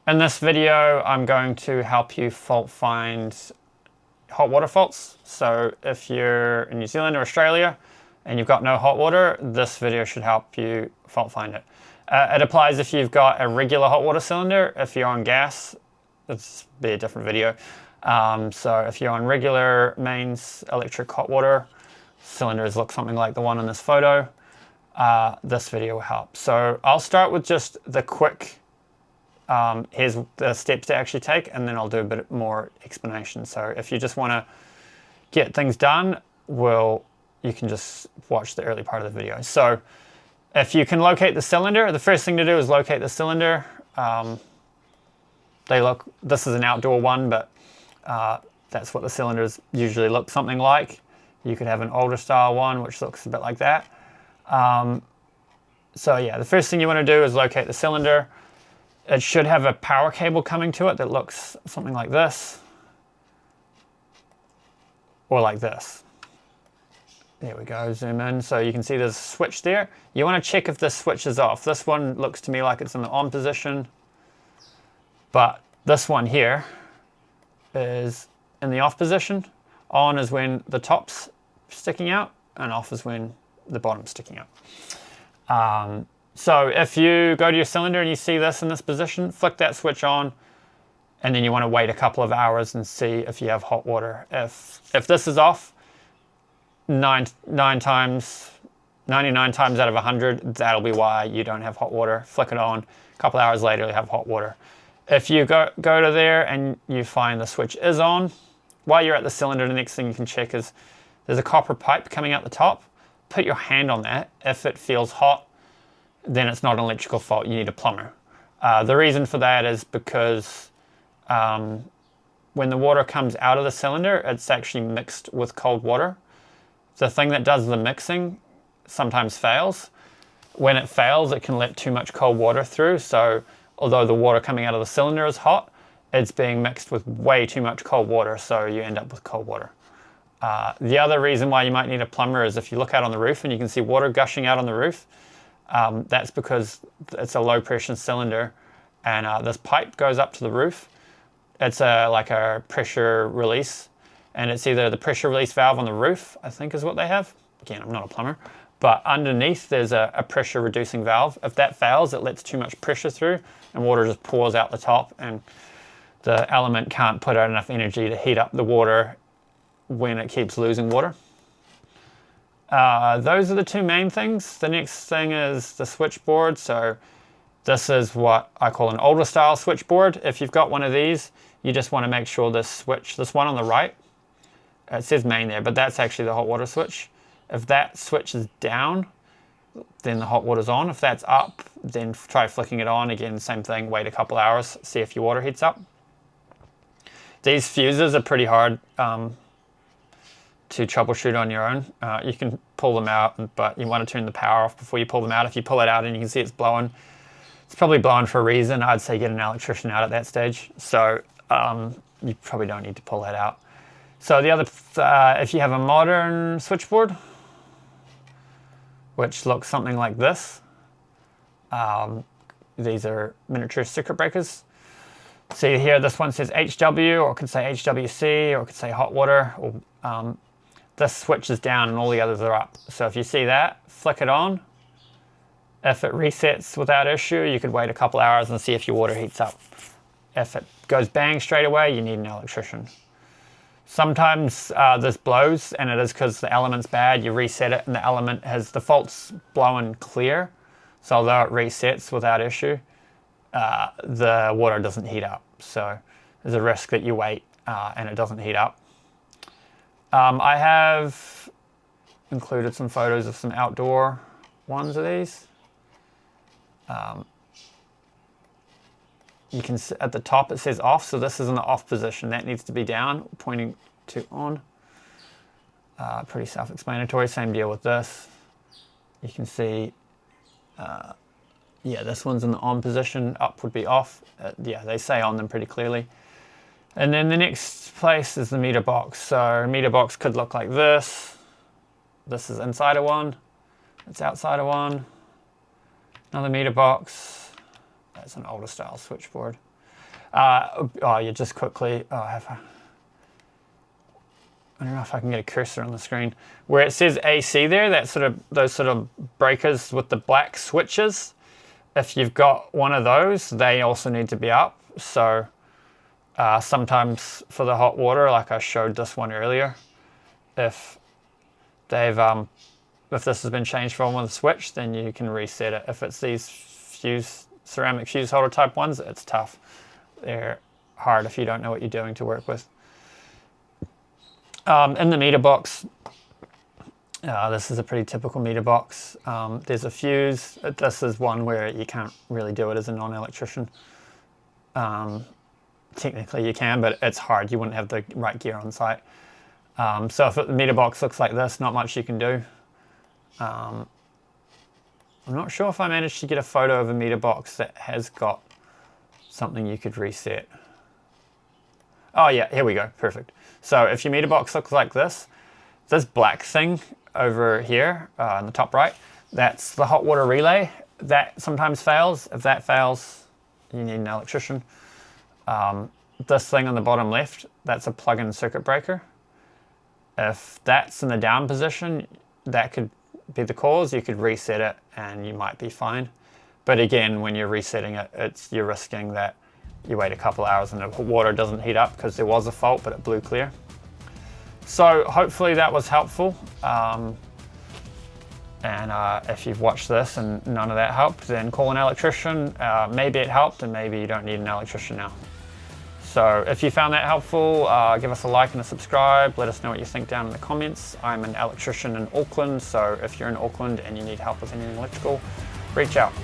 In this video, I'm going to help you fault find hot water faults. So if you're in New Zealand or Australia and you've got no hot water, this video should help you fault find it. It applies if you've got a regular hot water cylinder. If you're on gas, it's be a different video. So if you're on regular mains electric hot water, cylinders look something like the one in this photo. This video will help. So I'll start with just the quick, here's the steps to actually take, and then I'll do a bit more explanation. So if you just want to get things done, you can just watch the early part of the video. So if you can locate the cylinder, the first thing to do is locate the cylinder. This is an outdoor one, but that's what the cylinders usually look something like. You could have an older style one, which looks a bit like that. So yeah, the first thing you want to do is locate the cylinder. It should have a power cable coming to it that looks something like this, or like this. There we go, zoom in. So you can see there's a switch there. You want to check if this switch is off. This one looks to me like it's in the on position, but this one here is in the off position. On is when the top's sticking out, and off is when the bottom's sticking out. So if you go to your cylinder and you see this in this position, flick that switch on, and then you want to wait a couple of hours and see if you have hot water. If this is off, 99 times out of 100, that'll be why you don't have hot water. Flick it on, a couple hours later you have hot water. If you go to there and you find the switch is on, while you're at the cylinder, the next thing you can check is there's a copper pipe coming out the top. Put your hand on that. If it feels hot, then it's not an electrical fault. You need a plumber. The reason for that is because when the water comes out of the cylinder, it's actually mixed with cold water. The thing that does the mixing sometimes fails. When it fails, it can let too much cold water through. So although the water coming out of the cylinder is hot, it's being mixed with way too much cold water, so you end up with cold water. The other reason why you might need a plumber is if you look out on the roof and you can see water gushing out on the roof, that's because it's a low pressure cylinder, and this pipe goes up to the roof. It's like a pressure release, and it's either the pressure release valve on the roof, I think is what they have. Again, I'm not a plumber, but underneath there's a pressure reducing valve. If that fails, it lets too much pressure through and water just pours out the top, and the element can't put out enough energy to heat up the water when it keeps losing water. Those are the two main things. The next thing is the switchboard. So this is what I call an older style switchboard. If you've got one of these, you just want to make sure this one on the right, it says main there, but that's actually the hot water switch. If that switch is down, then the hot water's on. If that's up, then try flicking it on. Again, same thing, wait a couple hours, see if your water heats up. These fuses are pretty hard to troubleshoot on your own. You can pull them out, but you want to turn the power off before you pull them out. If you pull it out and you can see it's blowing, it's probably blowing for a reason. I'd say get an electrician out at that stage. So you probably don't need to pull that out. So the other, if you have a modern switchboard, which looks something like this, these are miniature circuit breakers. See here, this one says HW, or it could say HWC, or it could say hot water. Or, this switch is down and all the others are up. So if you see that, flick it on. If it resets without issue, you could wait a couple hours and see if your water heats up. If it goes bang straight away, you need an electrician. Sometimes this blows, and it is because the element's bad. You reset it and the element has the fault's blowing clear. So although it resets without issue, the water doesn't heat up. So there's a risk that you wait and it doesn't heat up. I have included some photos of some outdoor ones of these. You can see at the top it says off, so this is in the off position. That needs to be down, pointing to on. Pretty self-explanatory. Same deal with this. You can see, yeah, this one's in the on position, up would be off. Yeah, they say on them pretty clearly. And then the next place is the meter box. So a meter box could look like this. This is inside of one. It's outside of one. Another meter box. That's an older style switchboard. Oh, you just quickly, I don't know if I can get a cursor on the screen. Where it says AC there, those sort of breakers with the black switches, if you've got one of those, they also need to be up. So sometimes for the hot water, like I showed this one earlier, if they've if this has been changed from with a switch, then you can reset it. If it's these ceramic fuse holder type ones, it's tough. They're hard if you don't know what you're doing to work with. In the meter box, this is a pretty typical meter box. There's a fuse. This is one where you can't really do it as a non-electrician. Technically you can, but it's hard. You wouldn't have the right gear on site. So if the meter box looks like this, not much you can do. I'm not sure if I managed to get a photo of a meter box that has got something you could reset. Oh yeah, here we go, perfect. So if your meter box looks like this black thing over here in the top right, that's the hot water relay. That sometimes fails. If that fails, you need an electrician. This thing on the bottom left, that's a plug-in circuit breaker. If that's in the down position, that could be the cause. You could reset it and you might be fine. But again, when you're resetting it, you're risking that you wait a couple hours and the water doesn't heat up because there was a fault, but it blew clear. So hopefully that was helpful. If you've watched this and none of that helped, then call an electrician. Maybe it helped and maybe you don't need an electrician now. So if you found that helpful, give us a like and a subscribe. Let us know what you think down in the comments. I'm an electrician in Auckland, so if you're in Auckland and you need help with anything electrical, reach out.